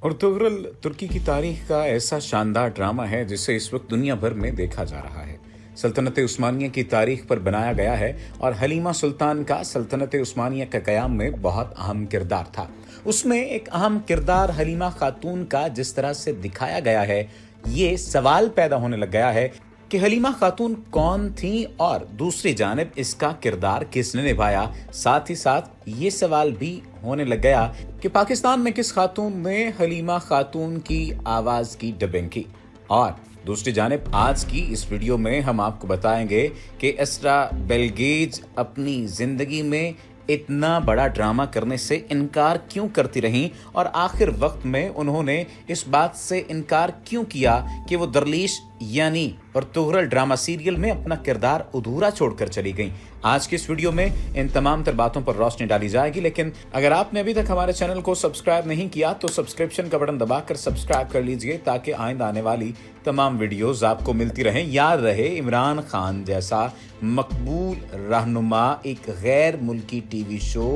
Ertugrul तुर्की की तारीख का ऐसा शानदार ड्रामा है जिसे इस वक्त दुनिया भर में देखा जा रहा है। सल्तनत उस्मानिया की तारीख पर बनाया गया है और हलीमा सुल्तान का सल्तनत उस्मानिया के क़याम में बहुत अहम किरदार था। उसमें एक अहम किरदार हलीमा खातून का जिस तरह से दिखाया गया है, ये सवाल पैदा होने लग गया है कि हलीमा खातून कौन थी और दूसरी जानिब इसका किरदार किसने निभाया। साथ ही साथ ये सवाल भी होने लग गया कि पाकिस्तान में किस खातून ने हलीमा खातून की आवाज़ की डबिंग की। और दूसरी जानिब आज की इस वीडियो में हम आपको बताएंगे कि एस्रा बेलगेज अपनी ज़िंदगी में इतना बड़ा ड्रामा करने से इनकार क्यों करती रहीं और आखिर वक्त में उन्होंने इस बात से इनकार क्यों किया कि वो दरलीश यानी अर्तुगरुल ड्रामा सीरियल में अपना किरदार अधूरा छोड़कर चली गईं। आज की इस वीडियो में इन तमाम तर बातों पर रोशनी डाली जाएगी, लेकिन अगर आपने अभी तक हमारे चैनल को सब्सक्राइब नहीं किया तो सब्सक्रिप्शन का बटन दबाकर सब्सक्राइब कर लीजिए ताकि आइंदा आने वाली तमाम वीडियोस आपको मिलती रहें। याद रहे, इमरान खान जैसा मकबूल रहनुमा एक गैर मुल्की टीवी शो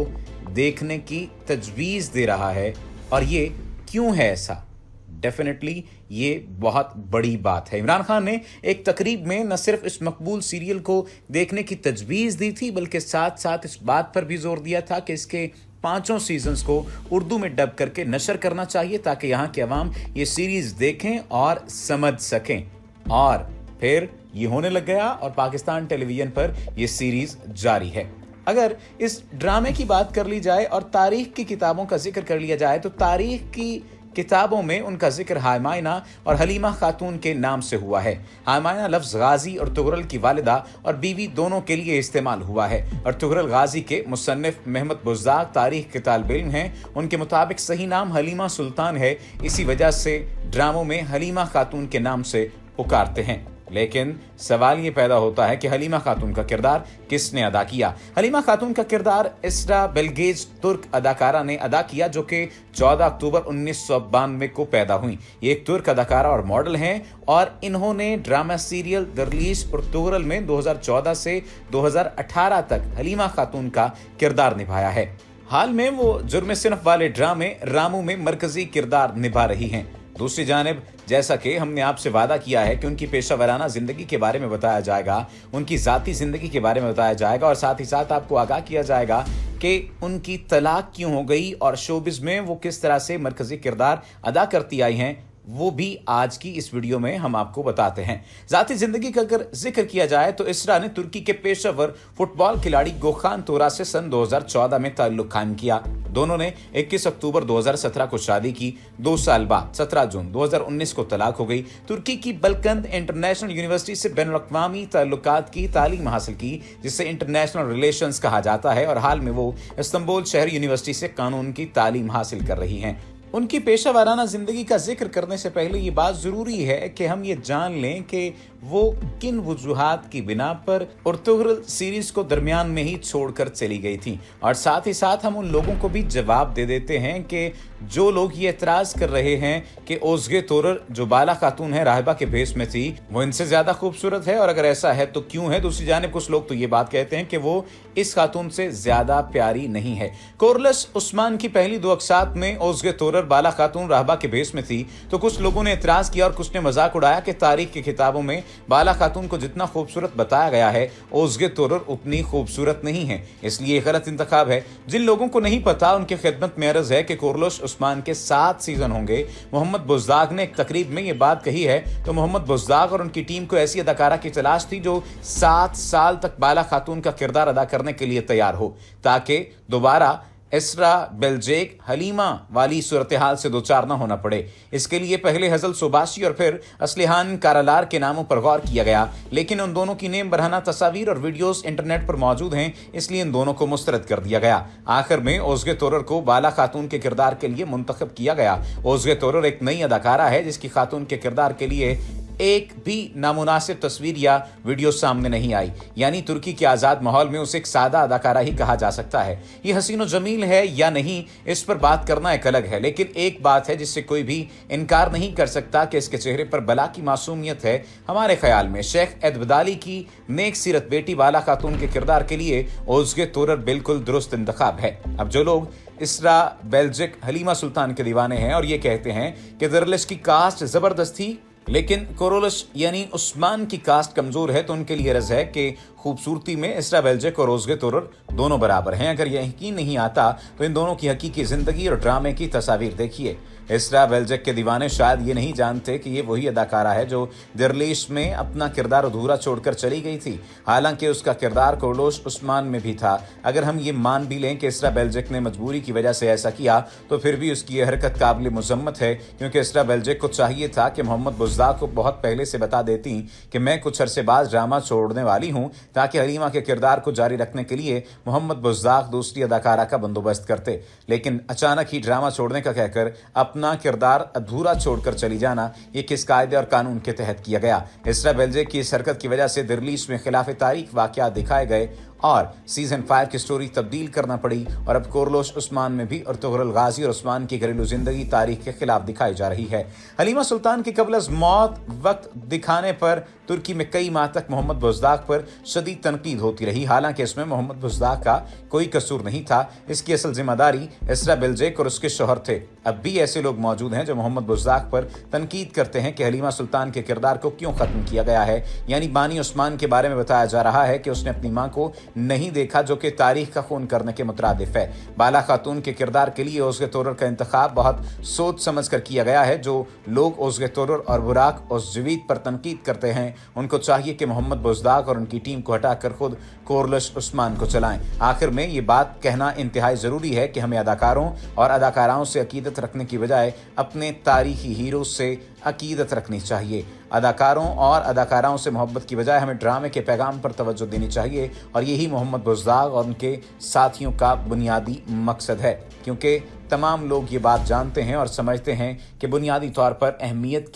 देखने की तजवीज़ दे रहा है, और ये क्यों है ऐसा? डेफिनेटली ये बहुत बड़ी बात है। इमरान खान ने एक तकरीब में न सिर्फ इस मकबूल सीरियल को देखने की तजवीज़ दी थी, बल्कि साथ साथ इस बात पर भी जोर दिया था कि इसके 5 सीजन्स को उर्दू में डब करके नशर करना चाहिए ताकि यहाँ के अवाम ये सीरीज़ देखें और समझ सकें। और फिर ये होने लग गया और पाकिस्तान टेलीविज़न पर ये सीरीज़ जारी है। अगर इस ड्रामे की बात कर ली जाए और तारीख की किताबों का जिक्र कर लिया जाए तो तारीख की किताबों में उनका जिक्र हायमायना और हलीमा खातून के नाम से हुआ है। हायमायना लफ्ज़ गाजी अर्तुगरुल की वालिदा और बीवी दोनों के लिए इस्तेमाल हुआ है। अर्तुगरुल गाजी के मुसन्निफ महमद बुज़्दाक तारीख के तालिब इल्म हैं। उनके मुताबिक सही नाम हलीमा सुल्तान है, इसी वजह से ड्रामों में हलीमा खातून के नाम से पुकारते हैं। लेकिन सवाल ये पैदा होता है कि हलीमा खातून का किरदार किसने अदा किया। हलीमा खातून का किरदार एस्रा बेलगेज तुर्क अदाकारा ने अदा किया, जो कि 14 अक्टूबर 1992 को पैदा हुई। ये एक तुर्क अदाकारा और मॉडल हैं और इन्होंने ड्रामा सीरियल दरलीश अर्तुगरुल में 2014 से 2018 तक हलीमा खातून का किरदार निभाया है। हाल में वो जुर्म सिनफ वाले ड्रामे रामू में मरकजी किरदार निभा रही हैं। दूसरी जानिब जैसा कि हमने आपसे वादा किया है कि उनकी पेशा वराना ज़िंदगी के बारे में बताया जाएगा, उनकी ज़ाती ज़िंदगी के बारे में बताया जाएगा और साथ ही साथ आपको आगाह किया जाएगा कि उनकी तलाक क्यों हो गई और शोबिज़ में वो किस तरह से मरकज़ी किरदार अदा करती आई हैं, वो भी आज की इस वीडियो में हम आपको बताते हैं। ज़ाती ज़िंदगी का अगर जिक्र किया जाए तो इसरा ने तुर्की के पेशेवर फुटबॉल खिलाड़ी गोखान तोरा से सन 2014 में ताल्लुक़ कायम किया। दोनों ने 21 अक्टूबर 2017 को शादी की। 2 साल बाद 17 जून 2019 को तलाक हो गई। तुर्की की बलकंद इंटरनेशनल यूनिवर्सिटी से बैनुल-अक़वामी ताल्लुकात की तालीम हासिल की, जिसे इंटरनेशनल रिलेशंस कहा जाता है, और हाल में वो इस्तांबुल शहर यूनिवर्सिटी से कानून की तालीम हासिल कर रही हैं। उनकी पेशा वाराना ज़िंदगी का जिक्र करने से पहले ये बात ज़रूरी है कि हम ये जान लें कि वो किन वजूहात की बिना पर अर्तुगरुल सीरीज़ को दरमियान में ही छोड़कर चली गई थी, और साथ ही साथ हम उन लोगों को भी जवाब दे देते हैं कि जो लोग ये एतराज़ कर रहे हैं कि ओज़गे तोरर जो बाला खातून है राहिबा के भेस में थी, वो इनसे ज़्यादा खूबसूरत है, और अगर ऐसा है तो क्यों है। दूसरी जानिब कुछ लोग तो ये बात कहते हैं कि वो इस खातून से ज़्यादा प्यारी नहीं है। कोरलस उस्मान की पहली 2 अक़सात में ओज़गे तोरर बाला खातून राहिबा के भेस में थी, तो कुछ लोगों ने एतराज़ किया और कुछ ने मजाक उड़ाया कि तारीख की किताबों में बाला खातून को जितना खूबसूरत बताया गया है, ओज़गे तोरर उतनी खूबसूरत नहीं है। इसलिए गलत इंतखाब है। जिन लोगों को नहीं पता उनकी खिदमत में अर्ज़ है कि कोरलस उस्मान के 7 सीजन होंगे। मोहम्मद बुज़्दाक ने एक तकरीब में ये बात कही है, तो मोहम्मद बुज़्दाक और उनकी टीम को ऐसी अदाकारा की तलाश थी जो 7 साल तक बाला खातून का किरदार अदा करने के लिए तैयार हो, ताकि दोबारा एस्रा बेलजेक हलीमा वाली सूरत हाल से दो चार न होना पड़े। इसके लिए पहले हजल सुबाशी और फिर असलिहान कारालार के नामों पर गौर किया गया, लेकिन उन दोनों की नेम बरहना तस्वीर और वीडियोस इंटरनेट पर मौजूद हैं, इसलिए इन दोनों को मुस्तरद कर दिया गया। आखिर में ओज़गे तोरर को बाला खातून के किरदार के लिए मुंतखब किया गया। ओज़गे तोरर एक नई अदाकारा है जिसकी खातून के किरदार के लिए एक भी नामुनासिब तस्वीर या वीडियो सामने नहीं आई, यानी तुर्की के आज़ाद माहौल में उसे एक सादा अदाकारा ही कहा जा सकता है। ये हसीन व जमील है या नहीं, इस पर बात करना एक अलग है, लेकिन एक बात है जिससे कोई भी इनकार नहीं कर सकता कि इसके चेहरे पर बला की मासूमियत है। हमारे ख्याल में शेख एदबदाली की नेक सीरत बेटी बाला खातून के किरदार के लिए ओज़गे तोरर बिल्कुल दुरुस्त इंतखाब है। अब जो लोग इसरा बेल्जिक हलीमा सुल्तान के दीवाने हैं और ये कहते हैं कि दरलिश की कास्ट जबरदस्त थी, लेकिन कोरोलश यानी उस्मान की कास्ट कमजोर है, तो उनके लिए रज है कि खूबसूरती में इसरा बेल्जिक और ओज़गे तोरर दोनों बराबर हैं। अगर यह यकीन नहीं आता तो इन दोनों की हकीकी जिंदगी और ड्रामे की तस्वीर देखिए। इसरा बेल्जिक के दीवाने शायद ये नहीं जानते कि ये वही अदाकारा है जो दरलिश में अपना किरदार अधूरा छोड़कर चली गई थी, हालांकि उसका किरदार कोरोलश उस्मान में भी था। अगर हम ये मान भी लें कि इसरा बेल्जिक ने मजबूरी की वजह से ऐसा किया, तो फिर भी उसकी यह हरकत काबिल मुजम्मत है, क्योंकि इसरा बेल्जिक को चाहिए था कि मोहम्मद बुज़दाक को बहुत पहले से बता देती कि मैं कुछ अरसे बाद ड्रामा छोड़ने वाली हूँ, ताकि हलीमा के किरदार को जारी रखने के लिए मोहम्मद बुज़दाक दूसरी अदाकारा का बंदोबस्त करते। लेकिन अचानक ही ड्रामा छोड़ने का कहकर अपना किरदार अधूरा छोड़कर चली जाना, ये किस कायदे और कानून के तहत किया गया? इसरा बेल्जिक की इस हरकत की वजह से दरलिश में खिलाफ तारीख वाकयात दिखाए गए और सीजन 5 की स्टोरी तब्दील करना पड़ी, और अब कोरोलश उस्मान में भी अर्तुगरुल गाजी और उस्मान की घरेलू जिंदगी तारीख के खिलाफ दिखाई जा रही है। हलीमा सुल्तान की कबल अज़ मौत वक्त दिखाने पर तुर्की में कई माह तक मोहम्मद बुज़दाक पर शदीद तनकीद होती रही, हालांकि इसमें मोहम्मद बुज़दाक का कोई कसूर नहीं था। इसकी असल जिम्मेदारी इसरा बेल्जिक और उसके शोहर थे। अब भी ऐसे लोग मौजूद हैं जो मोहम्मद बुज़दाक पर तनकीद करते हैं कि हलीमा सुल्तान के किरदार को क्यों खत्म किया गया है। यानी बानी उस्मान के बारे में बताया जा रहा है कि उसने अपनी मां को नहीं देखा, जो कि तारीख का खून करने के मुतरादिफ है। बाला खातून के किरदार के लिए ओज़गे तोरर का इंतखाब बहुत सोच समझ कर किया गया है। जो लोग ओज़गे तोरर और बुराक ओज़जवीद पर तनकीद करते हैं, उनको चाहिए कि मोहम्मद बुज़दाक और उनकी टीम को हटाकर खुद कोरोलश उस्मान को चलाएं। आखिर में ये बात कहना इंतहाई ज़रूरी है कि हमें अदाकारों और अदाकाराओं से अकीदत रखने की बजाय अपने तारीखी हीरो से अकीदत रखनी चाहिए। अदाकारों और अदाकाराओं से मोहब्बत की बजाय हमें ड्रामे के पैगाम पर तवज्जो देनी चाहिए, और यही मोहम्मद बुज़दाक और उनके साथियों का बुनियादी मकसद है, क्योंकि तमाम लोग ये बात जानते हैं और समझते हैं कि बुनियादी तौर पर अहमियत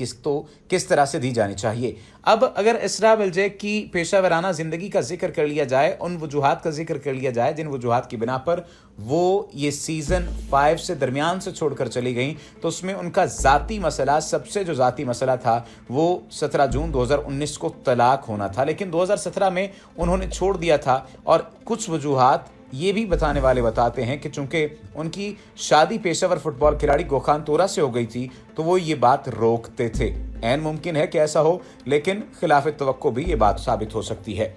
किस तरह से दी जानी चाहिए। अब अगर इसरा बेल्जिक की पेशा वराना ज़िंदगी का जिक्र कर लिया जाए, उन वजूहात का जिक्र कर लिया जाए जिन वजूहात की बिना पर वो ये सीज़न 5 से दरमियान से छोड़कर चली गई, तो उसमें उनका ज़ाती मसला, सबसे जो ज़ाती मसला था वो 17 जून 2019 को तलाक होना था। लेकिन 2017 में उन्होंने छोड़ दिया था, और कुछ वजूहात ये भी बताने वाले बताते हैं कि चूंकि उनकी शादी पेशेवर फुटबॉल खिलाड़ी गोखान तोरा से हो गई थी, तो वो ये बात रोकते थे। ऐन मुमकिन है कि ऐसा हो, लेकिन खिलाफ तवक्को भी ये बात साबित हो सकती है।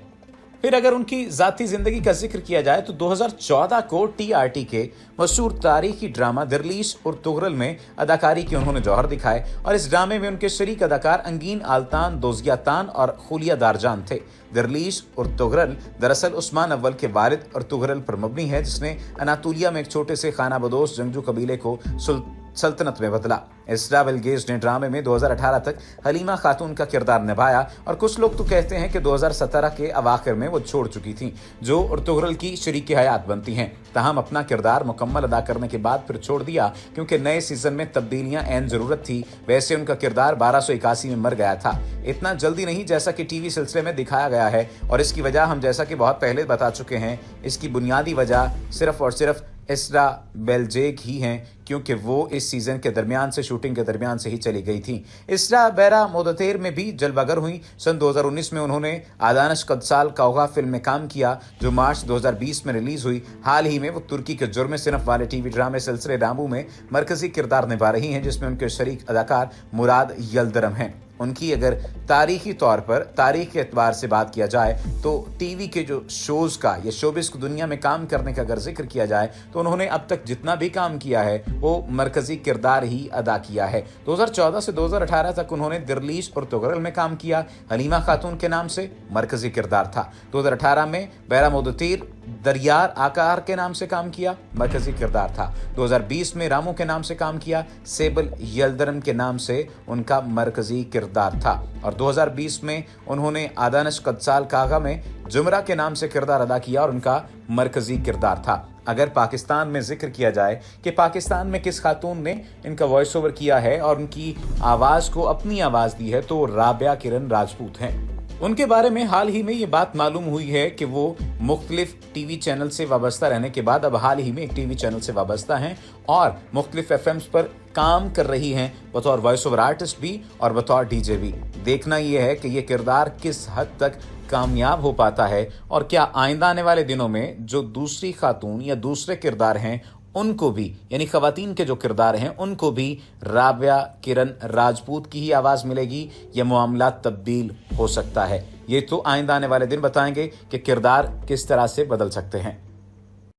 फिर अगर उनकी जाती जिंदगी का जिक्र किया जाए तो 2014 को टीआरटी के मशहूर तारीखी ड्रामा दरलिश और तुगरल में अदाकारी के उन्होंने जौहर दिखाए, और इस ड्रामे में उनके शरीक अदाकार अंगीन आलतान, दोजिया तान और खुलिया दारजान थे। दरलिश और तुगरल दरअसल उस्मान अव्वल के वालिद और तुगरल पर मबनी है, जिसने अनातोलिया में एक छोटे से खाना बदोश जंगजू कबीले को सल्तनत में बदला। इसरा बेल्जिक ने ड्रामे में 2018 तक हलीमा खातून का किरदार निभाया, और कुछ लोग तो कहते हैं कि 2017 के अवाखिर में वो छोड़ चुकी थी, जो अर्तुगरुल की शरीक हयात बनती हैं। ताहम अपना किरदार मुकम्मल अदा करने के बाद फिर छोड़ दिया, क्योंकि नए सीजन में तब्दीलियां ऐन जरूरत थी। वैसे उनका किरदार 1281 में मर गया था, इतना जल्दी नहीं जैसा कि टीवी सिलसिले में दिखाया गया है, और इसकी वजह हम जैसा कि बहुत पहले बता चुके हैं, इसकी बुनियादी वजह सिर्फ और सिर्फ इसरा बेल्जिक ही हैं, क्योंकि वो इस सीजन के दरमियान से, शूटिंग के दरमियान से ही चली गई थी। इसरा बैरा मोदतेर में भी जलवागर हुई। सन 2019 में उन्होंने आदानश कदसाल काउगा फिल्म में काम किया, जो मार्च 2020 में रिलीज हुई। हाल ही में वो तुर्की के जुर्म सिनफ वाले टीवी ड्रामे सिलसिले रामू में मरकजी किरदार निभा रही हैं, जिसमें उनके शरीक अदाकार मुराद यल्दरम हैं। उनकी अगर तारीखी तौर पर, तारीख के एतबार से बात किया जाए, तो टीवी के जो शोज़ का या शोबिस की दुनिया में काम करने का अगर जिक्र किया जाए, तो उन्होंने अब तक जितना भी काम किया है वो मरकजी किरदार ही अदा किया है। 2014 से 2018 तक उन्होंने दरलिश और तुगरल में काम किया। हलीमा खातून के नाम से मरकजी किरदार था। 2018 में बैरा मोदतीर दरियार आकार के नाम से काम किया, मरकजी किरदार था। 2020 में रामू के नाम से काम किया, सेबल यल्दरम के नाम से उनका मरकजी किरदार था। और 2020 में उन्होंने आदानश कदसाल कागा में जुमरा के नाम से किरदार अदा किया, और उनका मरकजी किरदार था। अगर पाकिस्तान में जिक्र किया जाए कि पाकिस्तान में किस खातून ने इनका वॉइस ओवर किया है और उनकी आवाज़ को अपनी आवाज़ दी है, तो राबिया किरण राजपूत हैं। उनके बारे में हाल ही में ये बात मालूम हुई है कि वो मुख्तलिफ टीवी चैनल से वाबस्ता रहने के बाद अब हाल ही में एक टीवी चैनल से वाबस्ता हैं और मुख्तलिफ एफएम्स पर काम कर रही हैं, बतौर वॉइस ओवर आर्टिस्ट भी और बतौर डीजे भी। देखना यह है कि ये किरदार किस हद तक कामयाब हो पाता है, और क्या आइंदा आने वाले दिनों में जो दूसरी खातून या दूसरे किरदार हैं उनको भी, यानी खवातीन के जो किरदार हैं उनको भी राबिया किरण राजपूत की ही आवाज़ मिलेगी या मामला तब्दील हो सकता है। ये तो आइंदा आने वाले दिन बताएंगे कि किरदार किस तरह से बदल सकते हैं।